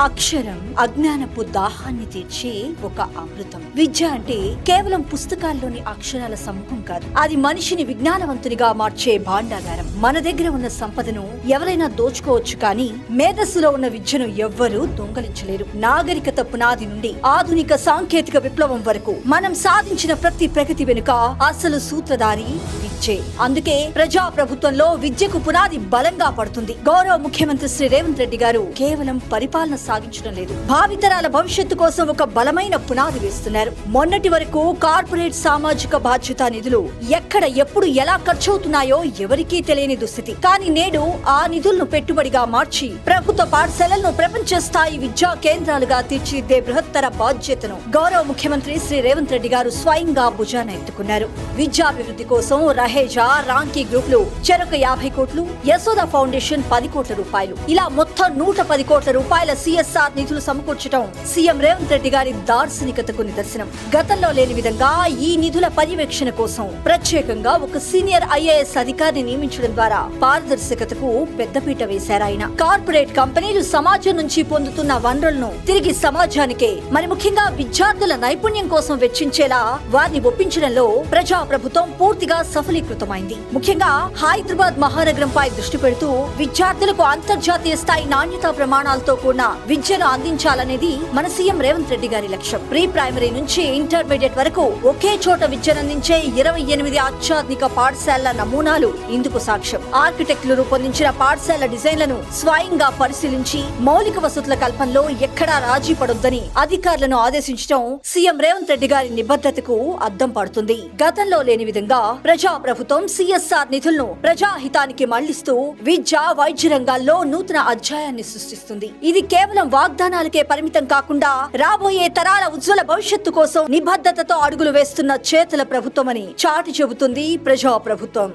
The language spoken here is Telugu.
అక్షరం అజ్ఞానపు దాహాన్ని తీర్చే ఒక అమృతం. విద్య అంటే కేవలం పుస్తకాల్లోని అక్షరాల సమూహం కాదు, అది మనిషిని విజ్ఞానవంతునిగా మార్చే భాండాగారం. మన దగ్గర ఉన్న సంపదను ఎవరైనా దోచుకోవచ్చు, కానీ మేధస్సులో ఉన్న విద్యను ఎవ్వరూ దొంగలించలేరు. నాగరికత పునాది నుండి ఆధునిక సాంకేతిక విప్లవం వరకు మనం సాధించిన ప్రతి ప్రగతి వెనుక అసలు సూత్రధారి విద్యే. అందుకే ప్రజా ప్రభుత్వంలో విద్యకు పునాది బలంగా పడుతుంది. గౌరవ ముఖ్యమంత్రి శ్రీ రేవంత్ రెడ్డి గారు కేవలం పరిపాలన సాగించడం లేదు, భావితరాల భవిష్యత్తు కోసం ఒక బలమైన పునాది వేస్తున్నారు. మొన్నటి వరకు కార్పొరేట్ సామాజిక బాధ్యత నిధులు ఎక్కడ ఎప్పుడు ఎలా ఖర్చవుతున్నాయో ఎవరికీ తెలియని దుస్థితి. కానీ నేడు ఆ నిధులను పెట్టుబడిగా మార్చి ప్రభుత్వ పాఠశాలలను ప్రపంచ స్థాయి విద్యా కేంద్రాలుగా తీర్చిదిద్దే బృహత్తర బాధ్యతను గౌరవ ముఖ్యమంత్రి శ్రీ రేవంత్ రెడ్డి గారు స్వయంగా భుజాన ఎత్తుకున్నారు. విద్యాభివృద్ధి కోసం రహేజా, రాంకీ గ్రూపులు చెరొక 50 కోట్లు, యశోద ఫౌండేషన్ 10 కోట్ల రూపాయలు, ఇలా మొత్తం 110 కోట్ల రూపాయల సిఎస్ఆర్ నిధులు సమకూర్చడం సీఎం రేవంత్ రెడ్డి గారి దార్శనికతకు నిదర్శనం. గతంలో లేని విధంగా ఈ నిధుల పర్యవేక్షణ కోసం ప్రత్యేకంగా ఒక సీనియర్ ఐఏఎస్ అధికారిని నియమించడం ద్వారా పారదర్శకతకు పెద్దపీట వేశారు ఆయన. కార్పొరేట్ కంపెనీలు సమాజం నుంచి పొందుతున్న వనరులను తిరిగి సమాజానికే, మరి ముఖ్యంగా విద్యార్థుల నైపుణ్యం కోసం వెచ్చించేలా వారిని ఒప్పించడంలో ప్రజా ప్రభుత్వం పూర్తిగా సఫలీకృతమైంది. ముఖ్యంగా హైదరాబాద్ మహానగరంపై దృష్టి పెడుతూ విద్యార్థులకు అంతర్జాతీయ స్థాయి నాణ్యతా ప్రమాణాలతో కూడిన విద్యను అందించాలనేది మన సీఎం రేవంత్ రెడ్డి గారి లక్ష్యం. ప్రీ ప్రైమరీ నుంచి ఇంటర్మీడియట్ వరకు ఒకే చోట విద్యనందించే 28 అత్యాధునిక పాఠశాలల నమూనాలు ఇందుకు సాక్ష్యం. ఆర్కిటెక్టులు రూపొందించిన పాఠశాల డిజైన్లను స్వయంగా పరిశీలించి మౌలిక వసతుల కల్పనలో ఎక్కడా రాజీ పడొద్దని అధికారులను ఆదేశించడం సీఎం రేవంత్ రెడ్డి గారి నిబద్ధతకు అద్దం పడుతుంది. గతంలో లేని విధంగా ప్రజా ప్రభుత్వం సిఎస్ఆర్ నిధులను ప్రజాహితానికి మళ్లిస్తూ విద్య, వైద్య రంగాల్లో నూతన అధ్యాయాన్ని సృష్టిస్తుంది. ఇది కేవలం వాగ్దానాలకే పరిమితం కాకుండా రాబోయే తరాల ఉజ్వల భవిష్యత్తు కోసం నిబద్ధతతో అడుగులు వేస్తున్న చేతుల ప్రభుత్వమని చాటి చెబుతుంది ప్రజా ప్రభుత్వం.